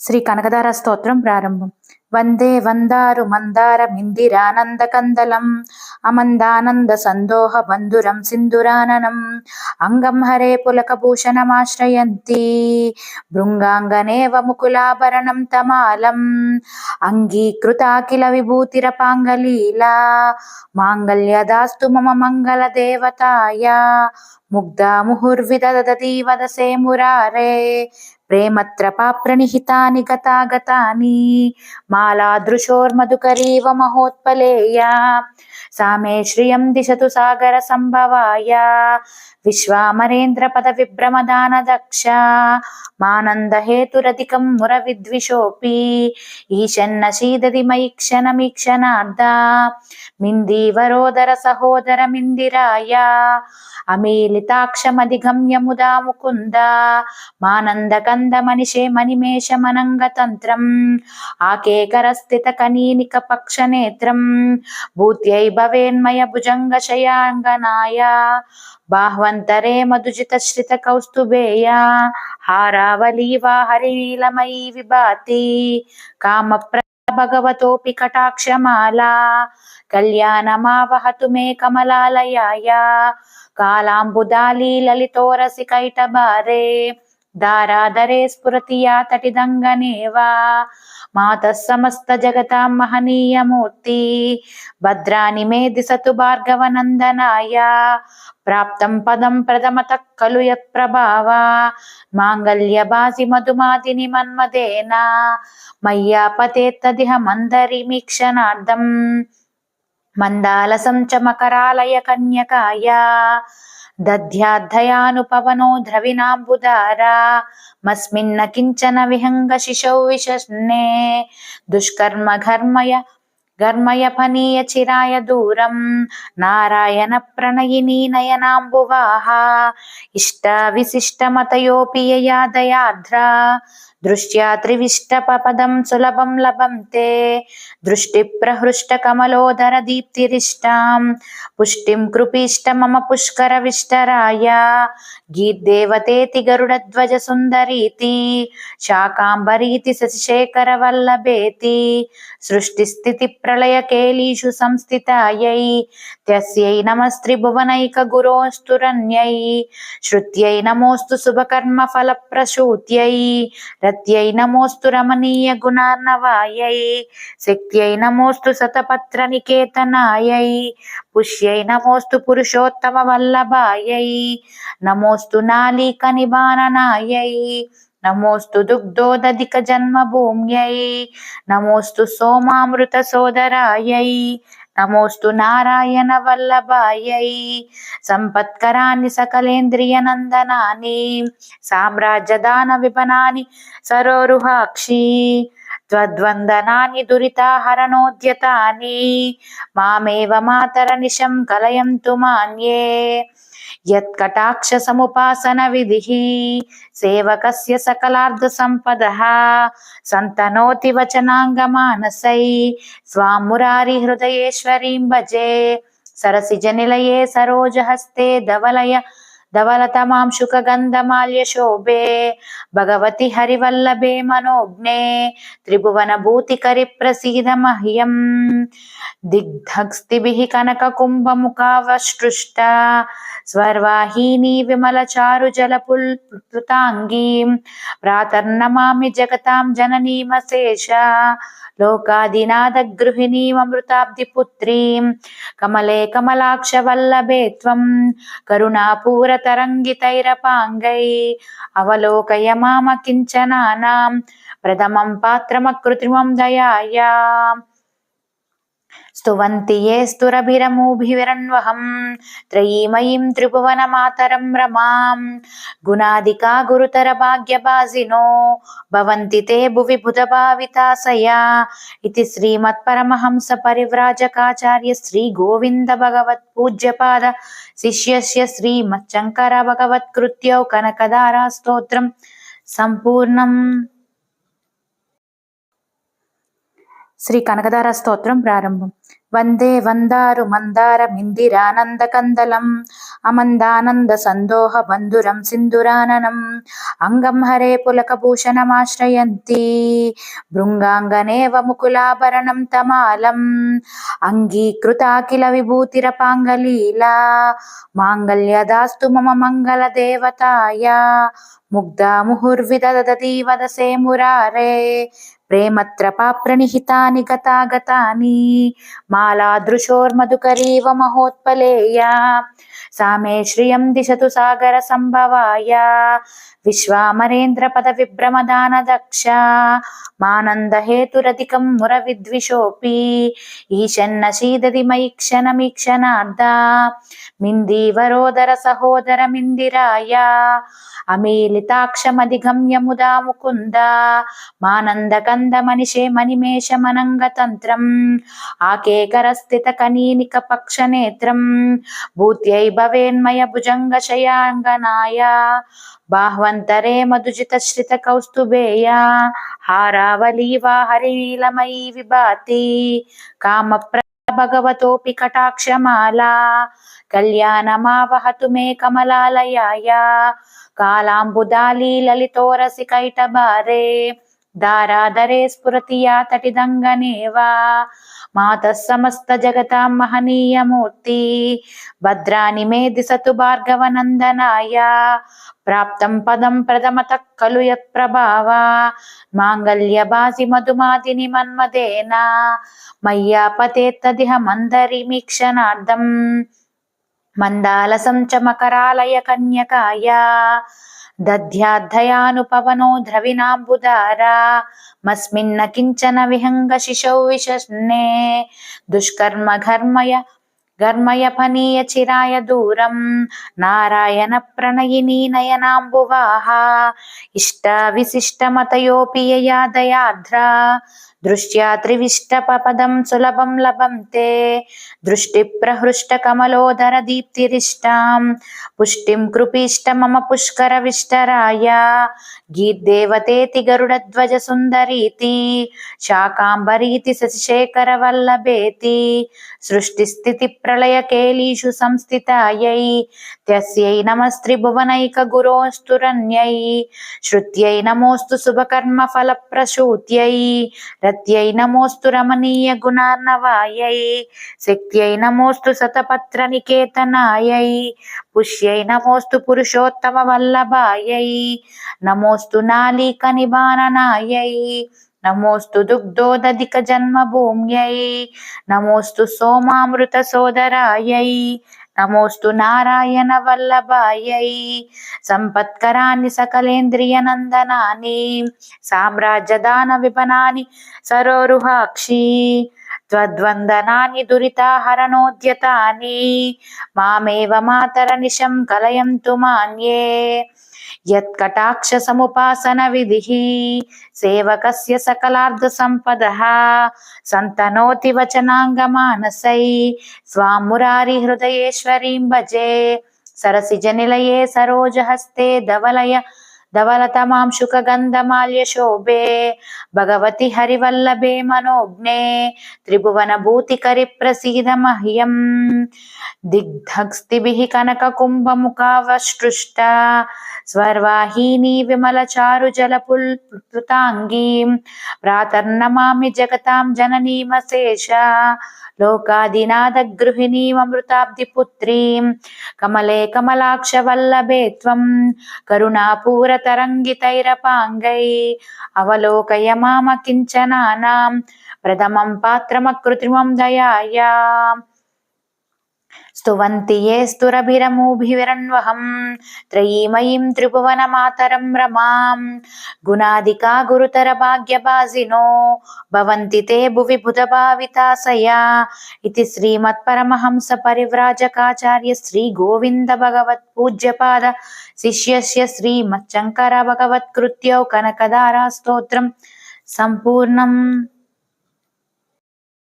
శ్రీ కనకదార స్తోత్రం ప్రారంభం. వందే వందారు మందారమిందిరానందకందలం అమందానంద సందోహ బంధురం సింధురాననం అంగం హరే పులకభూషణమాశ్రయంతి భృంగాంగనేవ ముకులాభరణం తమాలం అంగీకృతాఖిల విభూతిరపాంగలీలా మాంగళ్యదాస్తు మమ మంగళ దేవతాయ ముగ్ధా ముహుర్విదదతి వదసే మురారే ప్రేమత్రపా ప్రణిహితాని గతాగతాని మాలాదృశోర్మధుకరీవ మహోత్పలేయ సామే శ్రియం దిశతు సాగర సంభవాయ విశ్వామరేంద్ర పద విభ్రమదాన దక్ష మానంద హేతురధికం ముర విద్విషోపి ఈశన్న శీదది మైక్షణమీక్షణార్ధ మిందీవరోదర సహోదర మిందిరాయ అమీలితాక్షమధిగమ్య ముదా ముకుంద మానంద కంద మనిషే మనిమేష మనంగతంత్రం ఆకేకరస్థిత కనీనిక పక్షనేత్రం భూత్యై భవేన్మయ భుజంగ శయాంగనాయ బాహ్వంతరే మధుజిత శ్రిత కౌస్తుభేయ హారావలీవా హరినీలమయీ విభాతి కామప్ర భగవతోపి కటాక్షమాలా కళ్యాణమావహతు మే కమలాలయాయ కాలాంబుదాలీ లలితోరసి కైటభారే దారాధరే స్ఫురతి యా తటిదంగనేవా మాతః సమస్త జగతాం మహనీయమూర్తి భద్రాని మే దిశతు భార్గవనందనాయ ప్రాప్తం పదం ప్రథమతః ఖలు యత్ప్రభావా మాంగళ్యభాసి మధుమాదిని మన్మదేన మయ్యాపతేత్తదిహ మందరిమీక్షణార్థం మందాలసం చ మకరాలయ కన్యకాయ దధ్యాద్ధయానుపవనో ద్రవిణాంబుదారా మస్మిన్న కించన విహంగ శిశౌ విశస్నే దుష్కర్మ ఘర్మయ ఫనీయ చిరాయ దూరం నారాయణ ప్రణయినీ నయనాంబువాహ ఇష్ట విశిష్టమతయోపి యయా దయార్ద్ర దృష్ట్యా త్రివిష్టపదం సులభం లభంతే దృష్టి ప్రహృష్ట కమలోదర దీప్తిరిష్టాం పుష్టిం కృపీష్ట మమ పుష్కర విష్టరాయ గీర్దేవతేతి గరుడధ్వజ సుందరీతి శాకాంబరీతి శశిశేఖర వల్లభేతి సృష్టి స్థితి ప్రళయ కేలీషు సంస్థితాయై తస్యై నమస్త్రిభువనైక గురోస్తురన్యై శ్రుత్యై నమోస్తు శుభకర్మ ఫల ప్రసూత్యై రత్యై నమోస్తు రమణీయ గుణార్ణవాయై శక్త్యై నమోస్తు శతపత్ర నికేతనాయై పుష్యై నమోస్తు పురుషోత్తమ వల్లభాయై నమోస్తు నాళీక నిబాననాయై నమోస్తు దుగ్ధోదధిక జన్మభూమ్యై నమోస్తు సోమామృత సోదరాయై నమోస్తు నారాయణ వల్లభాయై సంపత్కరాన్ని సకలేంద్రియ నందనాని సామ్రాజ్యదాన విపణాని సరోరుహాక్షి త్వద్వందనాని దురితాహరణోద్యతాని మామేవ మాతర నిశం కలయంతు మాన్యే యత్కటాక్ష సముపాసన విధిః సేవకస్య సకలార్థ సంపదః సంతనోతి వచనాంగమానసై స్వాం మురారి హృదయేశ్వరీం భజే సరసిజ నిలయే సరోజహస్తే ధవలతమాంశుక గంధమాల్య శోభే భగవతి హరివల్లభే మనోజ్ఞే త్రిభువన భూతికరి ప్రసీద మహ్యం దిగ్ధస్తిభిః కనక కుంభముఖావశ్రుష్ట స్వర్వాహినీ విమల చారు జలపుల్పృతాంగీం ప్రాతర్నమామి జగతాం జననీమశేష లోకాదినాథ గృహిణీమృతాబ్ది పుత్రీం కమలే కమలాక్ష వల్లభే త్వం కరుణాపూర తరంగితైరపాంగై అవలోకయ మామ కించనానాం ప్రథమం పాత్రమకృత్రిమం దయాయా స్తువంతి ఏ స్తురభిరమూభిరన్వహం త్రయీమయీం త్రిభువన మాతరం రమాం గుణాదికా గురుతర భాగ్యభాజినో భవంతి తే భువి బుధ భావితాశయా ఇది శ్రీమత్పరమహంస పరివ్రాజకాచార్య శ్రీ గోవింద భగవత్ పూజ్యపాద శిష్యస్య శ్రీమచ్చంకర భగవత్కృత్యౌ కనకదారా స్తోత్రం సంపూర్ణం. శ్రీ కనకదార స్తోత్రం ప్రారంభం. వందే వందారు మందారమిందిరానందకందలం అమందానంద సందోహ బంధురం సింధురాననం అంగం హరే పులకభూషణమాశ్రయంతి భృంగాంగనేవ ముకులాభరణం తమాలం అంగీకృతాఖిల విభూతిరపాంగలీలా మాంగళ్యదాస్తు మమ మంగళ దేవతాయ ముగ్ధా ముహుర్విదదతి వదసే మురారే ప్రేమత్రపా ప్రణిహితాని గతాగతాని మాలాదృశోర్మధుకరీవ మహోత్పలేయ సామే శ్రియం దిశతు సాగర సంభవాయ విశ్వామరేంద్ర పద విభ్రమదాన దక్ష మానంద హేతురధికం ముర విద్విషోపి ఈశన్న శీదది మైక్షణమీక్షణార్ధ మిందీవరోదర సహోదర మిందిరాయ అమీలితాక్షమధిగమ్య ముదా ముకుంద మానంద కంద మనిషే మణిమేష మనంగతంత్రం ఆకేకరస్థిత కనీనిక పక్షనేత్రం భూత్యై భవేన్మయ భుజంగ శయాంగనాయ బాహ్వంతరే మధుజిత శ్రిత కౌస్తుభేయ హారావలీవా హరినీలమయీ విభాతి కామ భగవతోపి కటాక్షమాలా కళ్యాణమావహతు మే కమలాలయాయ కాలాంబుదాలీ లలితోరసి కైటభారే దారాధరే స్ఫురతి యా తటిదంగనేవా మాతః సమస్త జగతాం మహనీయమూర్తి భద్రాని మే దిశతు భార్గవనందనాయ ప్రాప్తం పదం ప్రథమతః ఖలు యత్ప్రభావా మాంగళ్యభాసి మధుమాదిని మన్మదేన మయ్యాపతేత్తదిహ మందరిమీక్షణార్థం మందాలసం చ మకరాలయ కన్యకాయ దధ్యాద్ధయానుపవనో ద్రవిణాంబుదారా మస్మిన్న కించన విహంగ శిశౌ విశస్నే దుష్కర్మ ఘర్మయ పనీయ చిరాయ దూరం నారాయణ ప్రణయినీ నయనాంబువాహ ఇష్ట విశిష్టమతయోపి యయా దయార్ద్ర దృష్ట్యా త్రివిష్టపదం సులభం లభంతే దృష్టి ప్రహృష్ట కమలోదర దీప్తిరిష్టాం పుష్టిం కృపీష్ట మమ పుష్కర విష్టరాయ గీర్దేవతేతి గరుడధ్వజ సుందరీతి శాకాంబరీతి శశిశేఖర వల్లభేతి సృష్టి స్థితి ప్రళయ కేలీషు సంస్థితాయై తస్యై నమస్త్రిభువనైక గురోస్తురన్యై శ్రుత్యై నమోస్తు శుభకర్మ ఫల ప్రసూత్యై రత్యై నమోస్తు రమణీయ గుణార్ణవాయై శక్త్యై నమోస్తు శతపత్ర నికేతనాయై పుష్యై నమోస్తు పురుషోత్తమ వల్లభాయై నమోస్తు నాళీక నిబాననాయై నమోస్తు దుగ్ధోదధిక జన్మభూమ్యై నమోస్తు సోమామృత సోదరాయై నమోస్తు నారాయణ వల్లభాయై సంపత్కరాన్ని సకలేంద్రియ నందనాని సామ్రాజ్యదాన విపణాని సరోరుహాక్షి త్వద్వందనాని దురితాహరణోద్యతాని మామేవ మాతర నిశం కలయంతు మాన్యే యత్కటాక్ష సముపాసన విధిః సేవకస్య సకలార్థ సంపదః సంతనోతి వచనాంగమానసై స్వాం మురారి హృదయేశ్వరీం భజే సరసిజ నిలయే సరోజహస్తే ధవలతమాంశుక గంధమాల్య శోభే భగవతి హరివల్లభే మనోజ్ఞే త్రిభువన భూతికరి ప్రసీద మహ్యం దిగ్ధస్తిభిః కనక కుంభముఖావశ్రుష్ట స్వర్వాహినీ విమల చారు జలపుల్పుతాంగీం ప్రాతర్నమామి జగతాం జననీమశేష లోకాదినాథ గృహిణీమృతాబ్ది పుత్రీం కమలే కమలాక్ష వల్లభే త్వం కరుణాపూర తరంగితైరపాంగై అవలోకయ మామ కించనానాం ప్రథమం పాత్రమకృత్రిమం దయాయా స్తువంతి ఏ స్తురభిరమూభిరన్వహం త్రయీమయీం త్రిభువన మాతరం రమాం గుణాదికా గురుతర భాగ్యభాజినో భవంతి తే భువి బుధ భావితాశయా ఇది శ్రీమత్పరమహంస పరివ్రాజకాచార్య శ్రీ గోవింద భగవత్ పూజ్యపాద శిష్యస్య శ్రీమచ్చంకర భగవత్కృత్యౌ కనకదారా స్తోత్రం సంపూర్ణం.